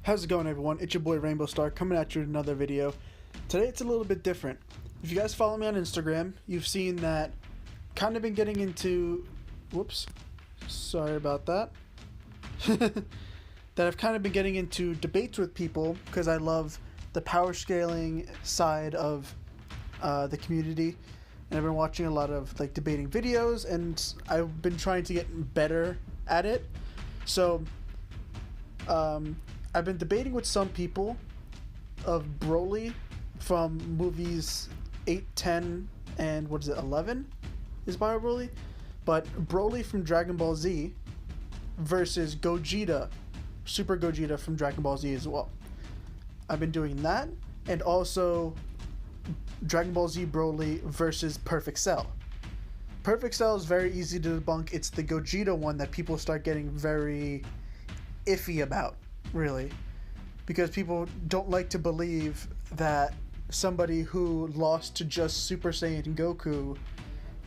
How's it going, everyone? It's your boy Rainbow Star coming at you with another video. Today it's a little bit different. If you guys follow me on Instagram, you've seen that kind of been getting into whoops, sorry about that. That I've kind of been getting into debates with people because I love the power scaling side of the community, and I've been watching a lot of like debating videos, and I've been trying to get better at it. So I've been debating with some people of Broly from movies 8, 10, and what is it, 11 is Bio Broly? But Broly from Dragon Ball Z versus Gogeta, Super Gogeta from Dragon Ball Z as well. I've been doing that, and also Dragon Ball Z Broly versus Perfect Cell. Perfect Cell is very easy to debunk. It's the Gogeta one that people start getting very iffy about, really, because people don't like to believe that somebody who lost to just Super Saiyan Goku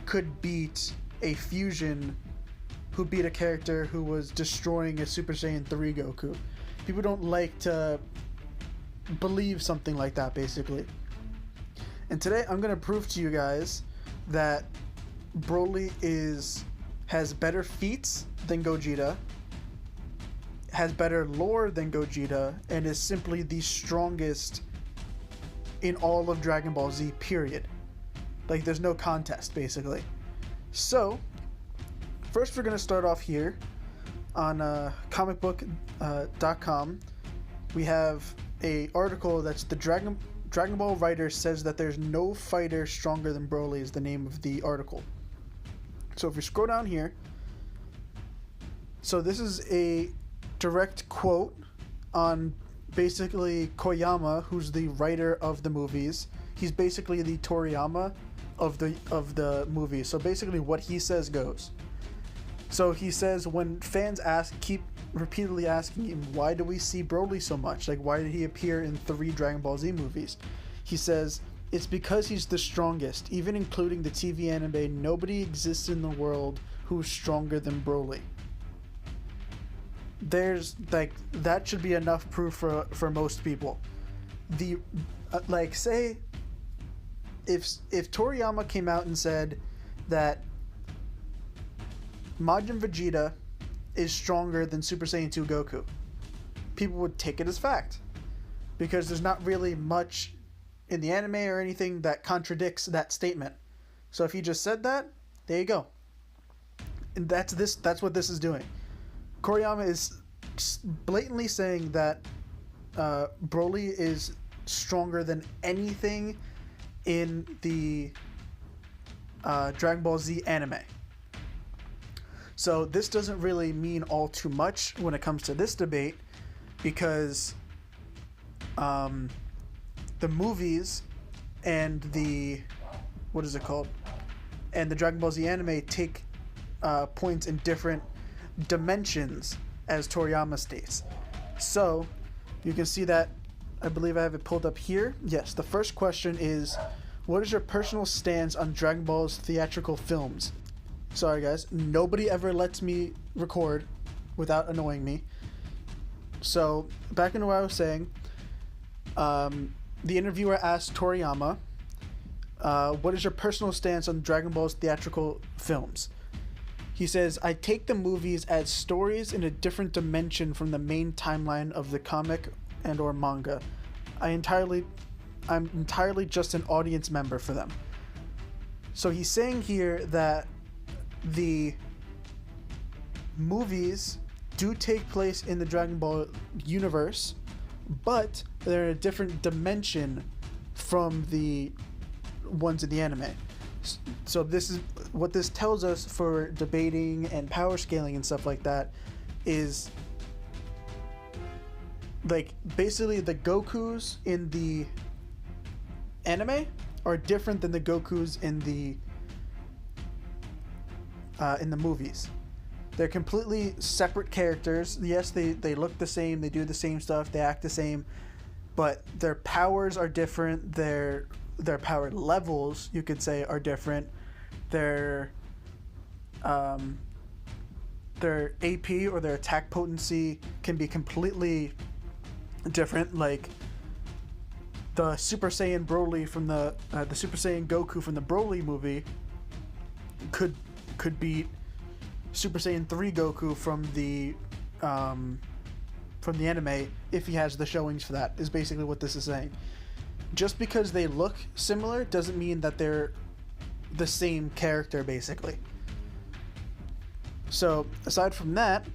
could beat a fusion who beat a character who was destroying a Super Saiyan 3 Goku. People don't like to believe something like that, basically. And today I'm going to prove to you guys that Broly has better feats than Gogeta, has better lore than Gogeta, and is simply the strongest in all of Dragon Ball Z, period. Like, there's no contest, basically. So, first we're going to start off here on comicbook.com. We have a article that's the Dragon Ball writer says that there's no fighter stronger than Broly is the name of the article. So if we scroll down here, so this is a direct quote on basically Koyama, who's the writer of the movies. He's basically the Toriyama of the movie. So basically what he says goes. So he says, when fans keep repeatedly asking him, why do we see Broly so much? Like, why did he appear in 3 Dragon Ball Z movies? He says, it's because he's the strongest. Even including the TV anime, nobody exists in the world who's stronger than Broly. There's like, that should be enough proof for most people. The like, say if Toriyama came out and said that Majin Vegeta is stronger than Super Saiyan 2 Goku, people would take it as fact, because there's not really much in the anime or anything that contradicts that statement. So if he just said that, there you go. And that's what this is doing. Koriyama is blatantly saying that Broly is stronger than anything in the Dragon Ball Z anime. So this doesn't really mean all too much when it comes to this debate, because the movies and the and the Dragon Ball Z anime take points in different dimensions, as Toriyama states. So you can see that, I believe I have it pulled up here. Yes, the first question is, what is your personal stance on Dragon Ball's theatrical films? Sorry guys, nobody ever lets me record without annoying me. So back into what I was saying, the interviewer asked Toriyama, what is your personal stance on Dragon Ball's theatrical films? He says, I take the movies as stories in a different dimension from the main timeline of the comic and or manga. I'm entirely just an audience member for them. So he's saying here that the movies do take place in the Dragon Ball universe, but they're in a different dimension from the ones in the anime. So this is what this tells us for debating and power scaling and stuff like that, is like, basically the Gokus in the anime are different than the Gokus in the movies. They're completely separate characters. Yes, they look the same, they do the same stuff, they act the same, but their powers are different. Their power levels, you could say, are different. Their AP or their attack potency can be completely different. Like the Super Saiyan Broly from the Super Saiyan Goku from the Broly movie could beat Super Saiyan 3 Goku from the anime if he has the showings for that, is basically what this is saying. Just because they look similar doesn't mean that they're the same character, basically. So aside from that,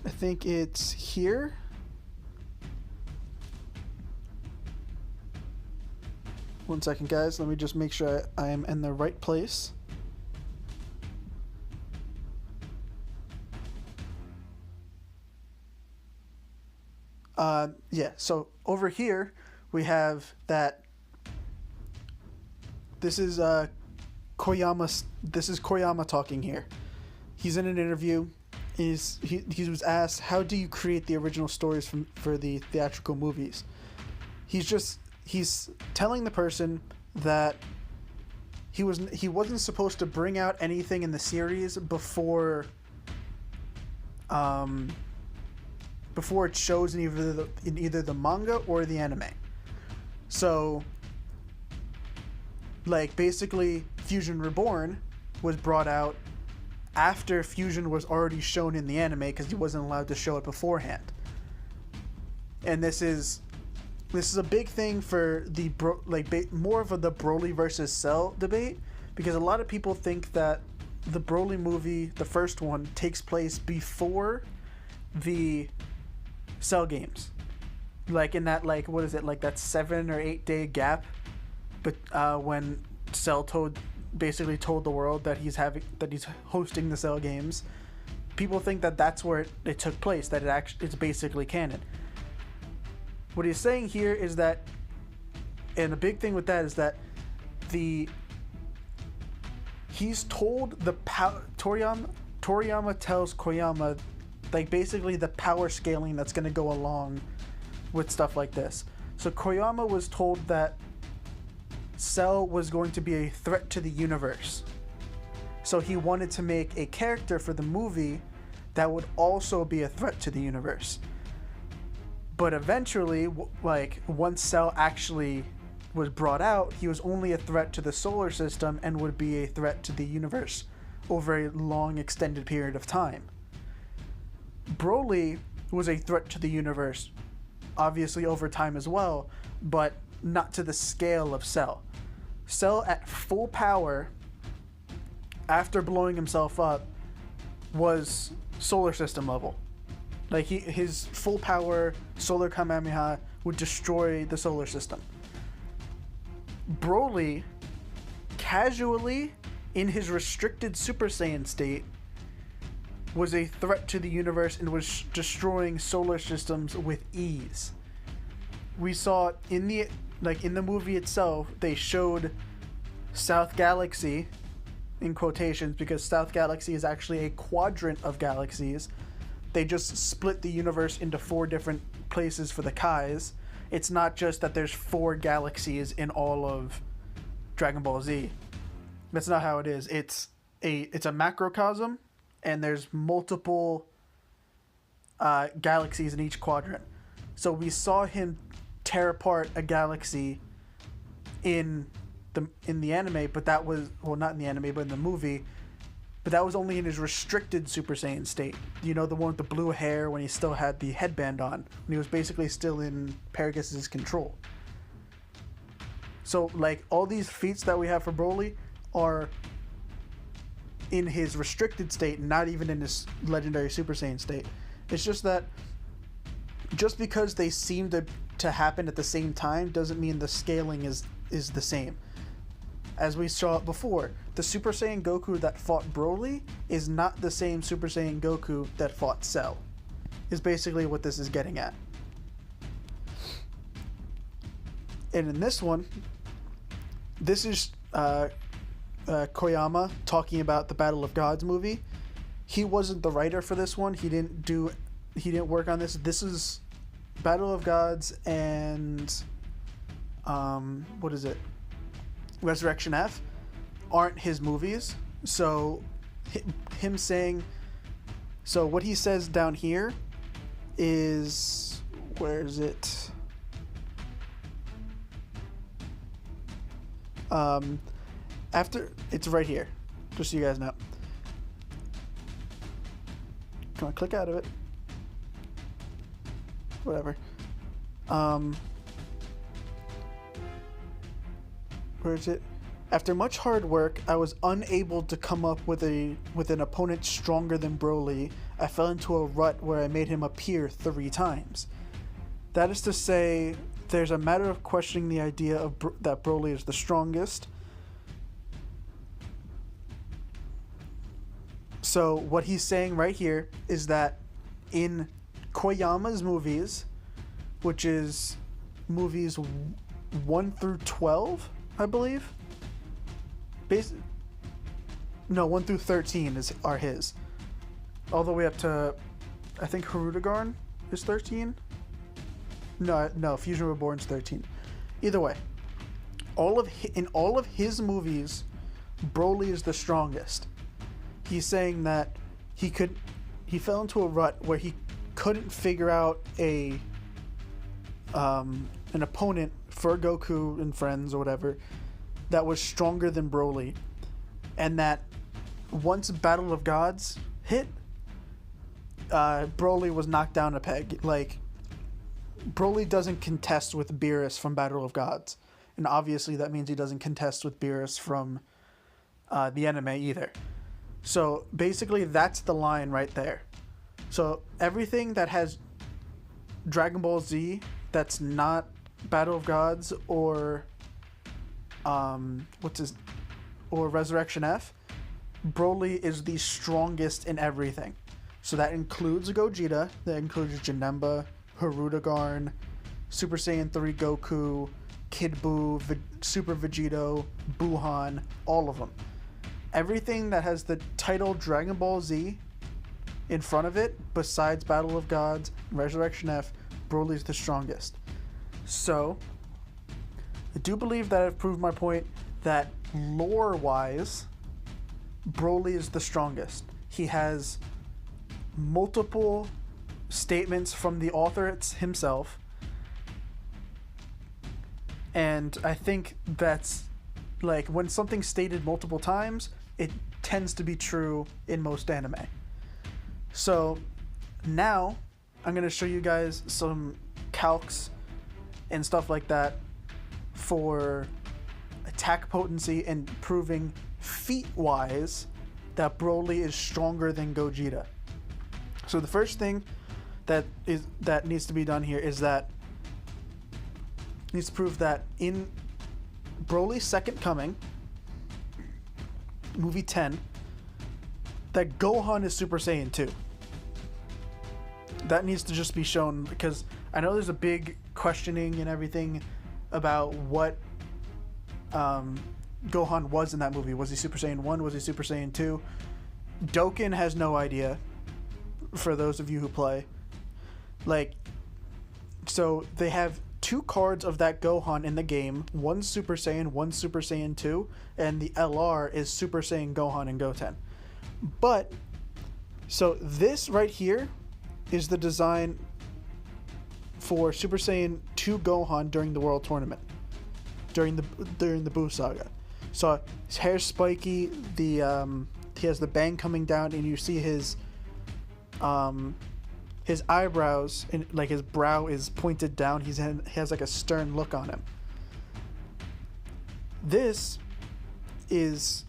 I think it's here. One second, guys. Let me just make sure I am in the right place. Yeah, so over here we have that this is Koyama talking here. He's in an interview. He was asked, how do you create the original stories for the theatrical movies? He's telling the person that he wasn't supposed to bring out anything in the series before it shows in either the manga or the anime. So, like, basically, Fusion Reborn was brought out after Fusion was already shown in the anime because he wasn't allowed to show it beforehand. And this is a big thing for the more of the Broly versus Cell debate, because a lot of people think that the Broly movie, the first one, takes place before the Cell games, like in that, like, what is it, like that 7 or 8 day gap, but when Cell basically told the world that he's hosting the Cell games. People think that that's where it took place, that it's basically canon. What he's saying here is that, and the big thing with that is that he's told Toriyama tells Koyama, like, basically the power scaling that's going to go along with stuff like this. So Koyama was told that Cell was going to be a threat to the universe. So he wanted to make a character for the movie that would also be a threat to the universe. But eventually, like, once Cell actually was brought out, he was only a threat to the solar system and would be a threat to the universe over a long extended period of time. Broly was a threat to the universe, obviously over time as well, but not to the scale of Cell. Cell at full power, after blowing himself up, was solar system level. Like, his full power solar Kamehameha would destroy the solar system. Broly, casually, in his restricted Super Saiyan state, was a threat to the universe and was destroying solar systems with ease. We saw in the movie itself, they showed South Galaxy, in quotations, because South Galaxy is actually a quadrant of galaxies. They just split the universe into 4 different places for the Kais. It's not just that there's 4 galaxies in all of Dragon Ball Z. That's not how it is. It's a macrocosm, and there's multiple galaxies in each quadrant. So we saw him tear apart a galaxy in the anime, but that was, well, not in the anime, but in the movie. But that was only in his restricted Super Saiyan state. You know, the one with the blue hair when he still had the headband on, when he was basically still in Paragus' control. So, like, all these feats that we have for Broly are in his restricted state, not even in his legendary Super Saiyan state. It's just that just because they seem to happen at the same time doesn't mean the scaling is the same. As we saw before, the Super Saiyan Goku that fought Broly is not the same Super Saiyan Goku that fought Cell, is basically what this is getting at. And in this one, this is Koyama talking about the Battle of Gods movie. He wasn't the writer for this one. He didn't work on this. This is Battle of Gods and what is it? Resurrection F aren't his movies. So him saying, so what he says down here is, Where is it? After it's right here, just so you guys know. Come on, click out of it. Whatever. Where is it? After much hard work, I was unable to come up with an opponent stronger than Broly. I fell into a rut where I made him appear 3 times. That is to say, there's a matter of questioning the idea of that Broly is the strongest. So what he's saying right here is that in Koyama's movies, which is movies 1 through 12, I believe. 1 through 13 are his. All the way up to, I think Hirudegarn is 13. No, Fusion Reborn's 13. Either way, in all of his movies, Broly is the strongest. He's saying that he fell into a rut where he couldn't figure out an opponent for Goku and friends or whatever that was stronger than Broly, and that once Battle of Gods hit, Broly was knocked down a peg. Like, Broly doesn't contest with Beerus from Battle of Gods, and obviously that means he doesn't contest with Beerus from the anime either. So basically that's the line right there. So everything that has Dragon Ball Z that's not Battle of Gods or Resurrection F, Broly is the strongest in everything. So that includes Gogeta, that includes Janemba, Hirudegarn, Super Saiyan 3 Goku, Kid Buu, Super Vegito, Buhan, all of them. Everything that has the title Dragon Ball Z in front of it, besides Battle of Gods, Resurrection F, Broly's the strongest. So, I do believe that I've proved my point that lore-wise, Broly is the strongest. He has multiple statements from the author himself, and I think that's, like, when something's stated multiple times, it tends to be true in most anime. So now I'm going to show you guys some calcs and stuff like that for attack potency and proving feat-wise that Broly is stronger than Gogeta. So the first thing that needs to be done here is that needs to prove that in Broly's Second Coming, movie 10, that Gohan is Super Saiyan 2. That needs to just be shown, because I know there's a big questioning and everything about what Gohan was in that movie. Was he Super Saiyan 1? Was he Super Saiyan 2? Doken has no idea, for those of you who play. Like, so they have 2 cards of that Gohan in the game. One's Super Saiyan, one's Super Saiyan 2, and the LR is Super Saiyan Gohan and Goten. But, so this right here is the design for Super Saiyan 2 Gohan during the World Tournament, during the Buu Saga. So his hair's spiky, he has the bang coming down, and you see his eyebrows, and like his brow is pointed down. He has like a stern look on him. This is,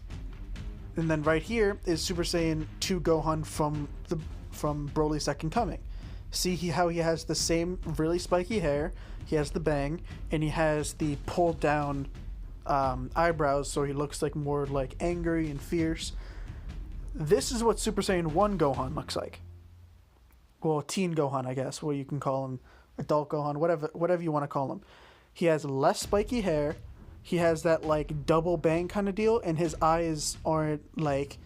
and then right here is Super Saiyan 2 Gohan from Broly's Second Coming. See how he has the same really spiky hair, he has the bang, and he has the pulled down eyebrows, so he looks like more like angry and fierce. This is what Super Saiyan 1 Gohan looks like. Well, teen Gohan, I guess, what you can call him, adult Gohan, whatever you want to call him. He has less spiky hair. He has that like double bang kind of deal, and his eyes aren't like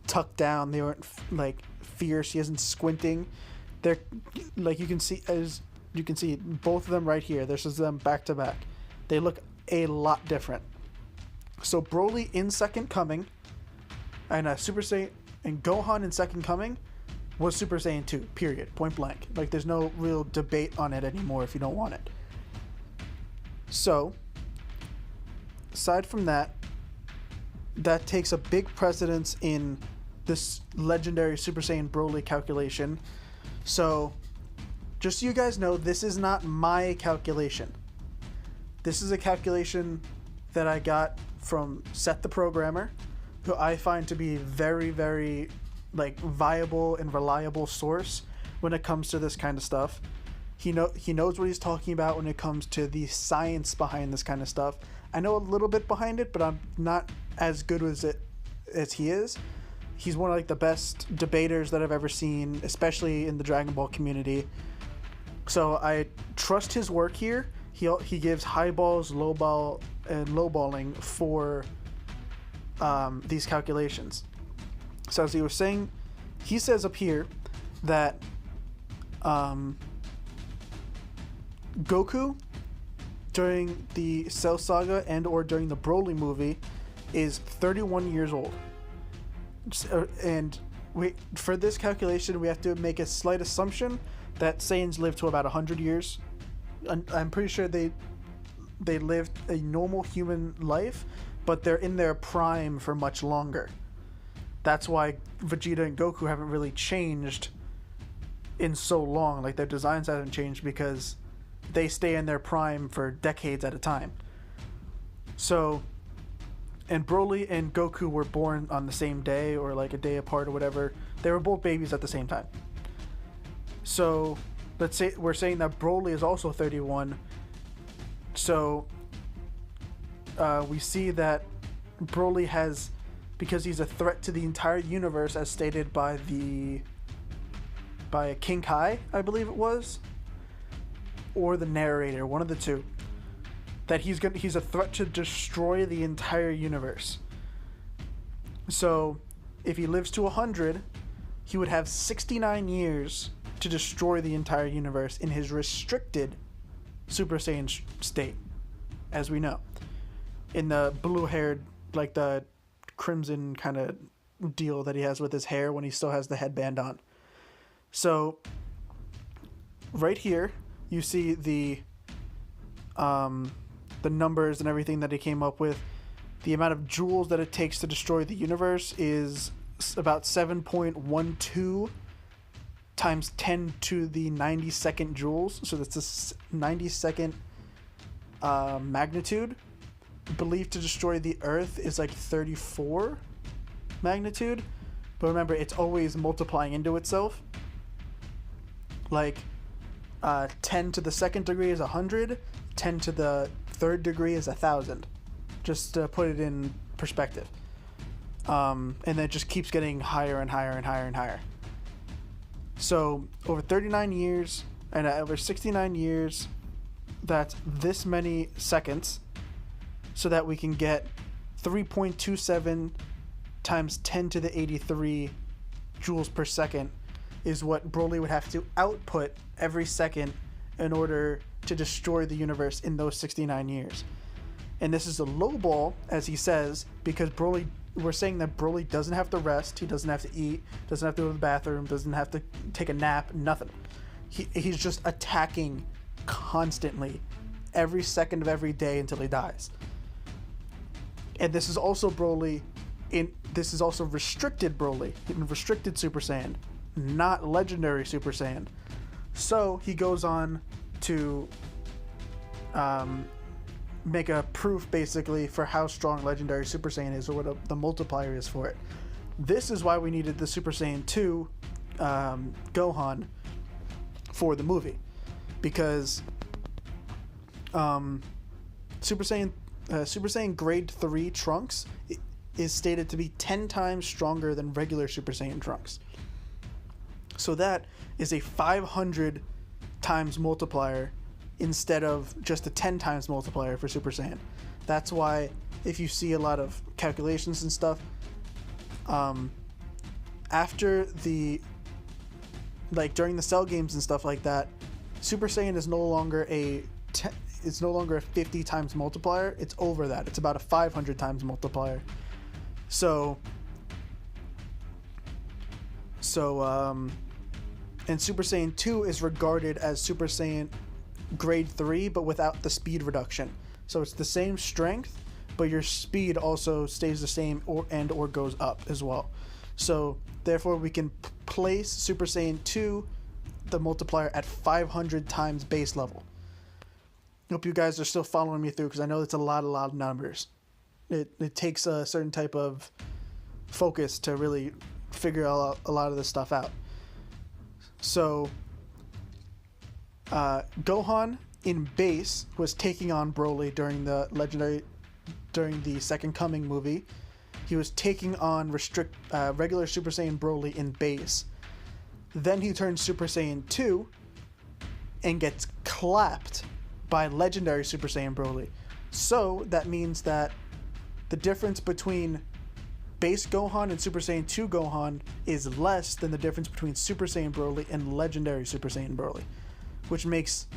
tucked down. They aren't like fierce. He isn't squinting. They're like you can see both of them right here. This is them back to back. They look a lot different. So Broly in Second Coming, and Super Saiyan and Gohan in Second Coming, was Super Saiyan 2, period, point blank. Like, there's no real debate on it anymore if you don't want it. So, aside from that, that takes a big precedence in this legendary Super Saiyan Broly calculation. So, just so you guys know, this is not my calculation. This is a calculation that I got from Seth the Programmer, who I find to be very, very viable and reliable source when it comes to this kind of stuff. He knows what he's talking about when it comes to the science behind this kind of stuff. I know a little bit behind it, but I'm not as good as it as he is. He's one of the best debaters that I've ever seen, especially in the Dragon Ball community. So I trust his work here. He gives high balls, low ball, and lowballing for these calculations. So as he was saying, he says up here that Goku during the Cell Saga and or during the Broly movie is 31 years old. And for this calculation, we have to make a slight assumption that Saiyans live to about 100 years. I'm pretty sure they lived a normal human life, but they're in their prime for much longer. That's why Vegeta and Goku haven't really changed in so long. Like, their designs haven't changed because they stay in their prime for decades at a time. So, and Broly and Goku were born on the same day or like a day apart or whatever. They were both babies at the same time. So, let's say we're saying that Broly is also 31. So, we see that Broly has, because he's a threat to the entire universe, as stated by King Kai, I believe it was, or the narrator, one of the two, that he's a threat to destroy the entire universe. So, if he lives to 100, he would have 69 years to destroy the entire universe in his restricted Super Saiyan state, as we know. In the blue-haired, like the crimson kind of deal that he has with his hair when he still has the headband on. So, right here, you see the numbers and everything that he came up with. The amount of joules that it takes to destroy the universe is about 7.12 times 10 to the 92nd joules. So that's a 92nd magnitude. Believed to destroy the Earth is like 34 magnitude. But remember, it's always multiplying into itself. Like, 10 to the second degree is 100. 10 to the third degree is 1,000. Just to put it in perspective. And then it just keeps getting higher and higher and higher and higher. So, over 39 years, and over 69 years, that's this many seconds, so that we can get 3.27 times 10 to the 83 joules per second is what Broly would have to output every second in order to destroy the universe in those 69 years. And this is a low ball, as he says, because we're saying that Broly doesn't have to rest, he doesn't have to eat, doesn't have to go to the bathroom, doesn't have to take a nap, nothing. He's just attacking constantly every second of every day until he dies. And this is also this is also restricted Broly, in restricted Super Saiyan, not legendary Super Saiyan. So he goes on to make a proof basically for how strong legendary Super Saiyan is, or what the multiplier is for it. This is why we needed the Super Saiyan 2 Gohan for the movie, because Super Saiyan Grade 3 Trunks is stated to be 10 times stronger than regular Super Saiyan Trunks. So that is a 500 times multiplier instead of just a 10 times multiplier for Super Saiyan. That's why if you see a lot of calculations and stuff, after during the Cell games and stuff like that, Super Saiyan is no longer a 50 times multiplier. It's over that. It's about a 500 times multiplier. So And Super Saiyan 2 is regarded as Super Saiyan grade 3, but without the speed reduction. So it's the same strength, but your speed also stays the same or goes up as well. So therefore we can place Super Saiyan 2, the multiplier, at 500 times base level. Hope you guys are still following me through, because I know it's a lot of numbers. It takes a certain type of focus to really figure a lot of this stuff out. So Gohan in base was taking on Broly during the Second Coming movie. He was taking on regular Super Saiyan Broly in base. Then he turns Super Saiyan 2 and gets clapped by legendary Super Saiyan Broly. So that means that the difference between base Gohan and Super Saiyan 2 Gohan is less than the difference between Super Saiyan Broly and legendary Super Saiyan Broly, which makes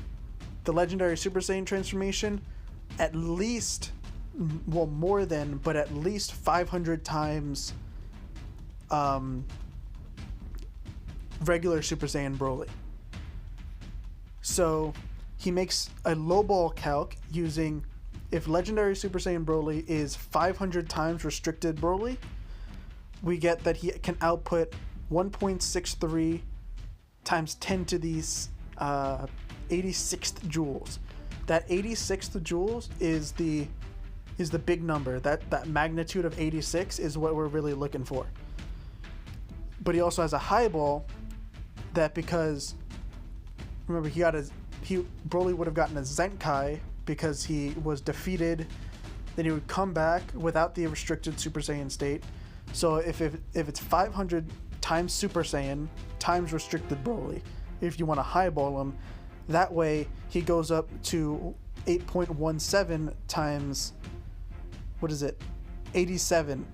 the legendary Super Saiyan transformation at least, well, more than, but at least 500 times regular Super Saiyan Broly. So he makes a lowball calc using, if legendary Super Saiyan Broly is 500 times restricted Broly, we get that he can output 1.63 times 10 to the 86th joules. That 86th joules is the big number. That magnitude of 86 is what we're really looking for. But he also has a highball that, because remember, Broly would have gotten a Zenkai because he was defeated. Then he would come back without the restricted Super Saiyan state. So if it's 500 times Super Saiyan times restricted Broly, if you want to highball him, that way he goes up to 8.17 times, 87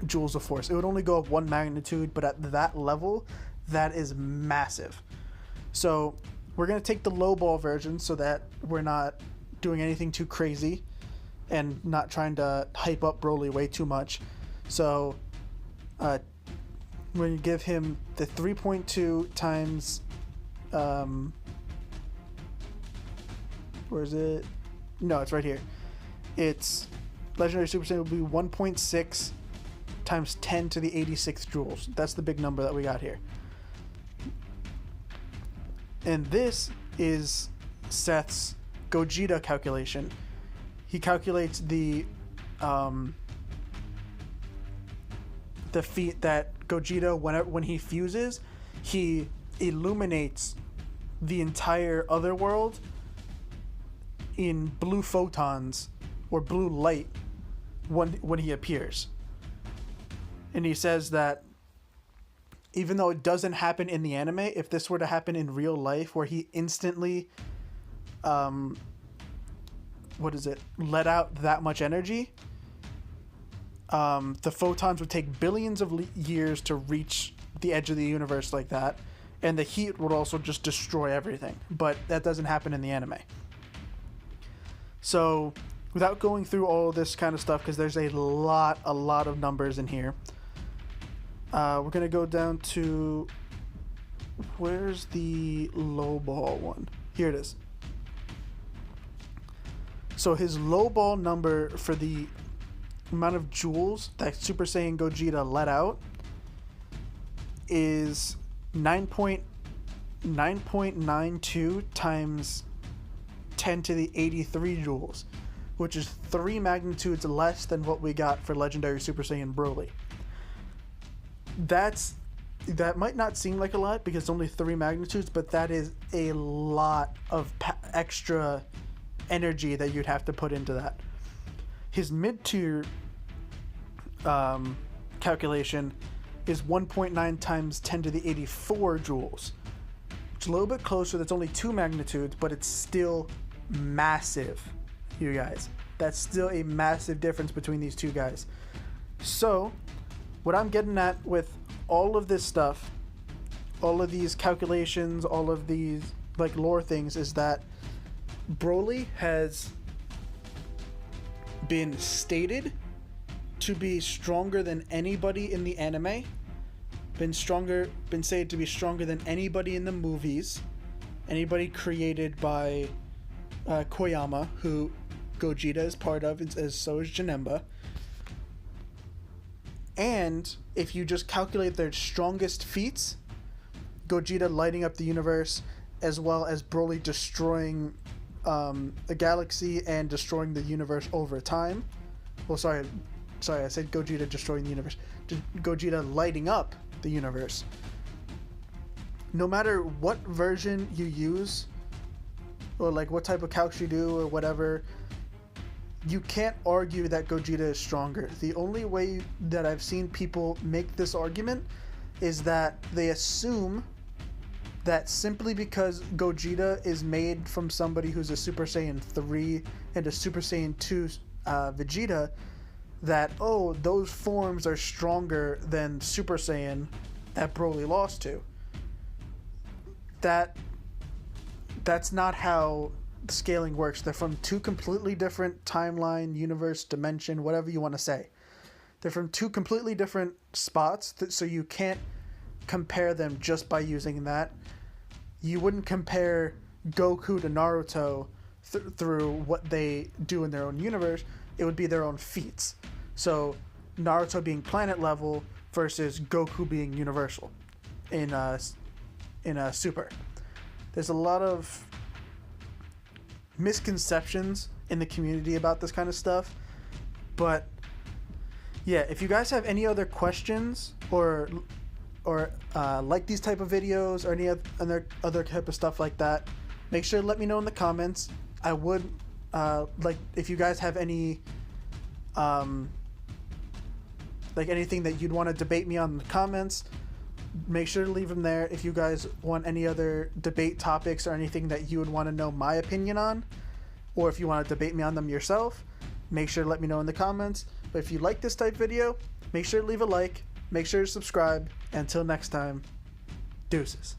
joules of force. It would only go up one magnitude, but at that level, that is massive. So we're going to take the lowball version so that we're not doing anything too crazy and not trying to hype up Broly way too much. So when you give him the 3.2 times where is it? No, it's right here. It's legendary Super Saiyan will be 1.6 times 10 to the 86th joules. That's the big number that we got here. And this is Seth's Gogeta calculation. He calculates the feat that Gogeta, when he fuses, he illuminates the entire other world in blue photons or blue light when he appears. And he says that even though it doesn't happen in the anime, if this were to happen in real life, where he instantly let out that much energy, the photons would take billions of years to reach the edge of the universe like that, and the heat would also just destroy everything. But that doesn't happen in the anime. So without going through all of this kind of stuff, because there's a lot of numbers in here, we're gonna go down to, where's the low ball one? Here it is. So his low ball number for the amount of joules that Super Saiyan Gogeta let out is 9.92 times 10 to the 83 joules, which is 3 magnitudes less than what we got for legendary Super Saiyan Broly. That might not seem like a lot because it's only 3 magnitudes, but that is a lot of extra energy that you'd have to put into that. His mid-tier calculation is 1.9 times 10 to the 84 joules. It's a little bit closer. That's only 2 magnitudes, but it's still massive, you guys. That's still a massive difference between these two guys. So what I'm getting at with all of this stuff, all of these calculations, all of these like lore things, is that Broly has been stated to be stronger than anybody in the anime, been said to be stronger than anybody in the movies, anybody created by Koyama, who Gogeta is part of, as so is Janemba. And if you just calculate their strongest feats, Gogeta lighting up the universe, as well as Broly destroying a galaxy and destroying the universe over time. Well, sorry, I said Gogeta destroying the universe. Gogeta lighting up the universe. No matter what version you use, or like what type of calc you do, or whatever, you can't argue that Gogeta is stronger. The only way that I've seen people make this argument is that they assume that simply because Gogeta is made from somebody who's a Super Saiyan 3 and a Super Saiyan 2 Vegeta, that, oh, those forms are stronger than Super Saiyan that Broly lost to. That's not how scaling works. They're from two completely different timeline, universe, dimension, whatever you want to say. They're from two completely different spots, so you can't compare them just by using that. You wouldn't compare Goku to Naruto through what they do in their own universe. It would be their own feats. So Naruto being planet level versus Goku being universal in Super. There's a lot of misconceptions in the community about this kind of stuff, but yeah, if you guys have any other questions or like these type of videos or any other type of stuff like that, make sure to let me know in the comments. I would like if you guys have any like anything that you'd want to debate me on in the comments, make sure to leave them there. If you guys want any other debate topics or anything that you would want to know my opinion on, or if you want to debate me on them yourself, make sure to let me know in the comments. But if you like this type video, make sure to leave a like, make sure to subscribe. Until next time, deuces.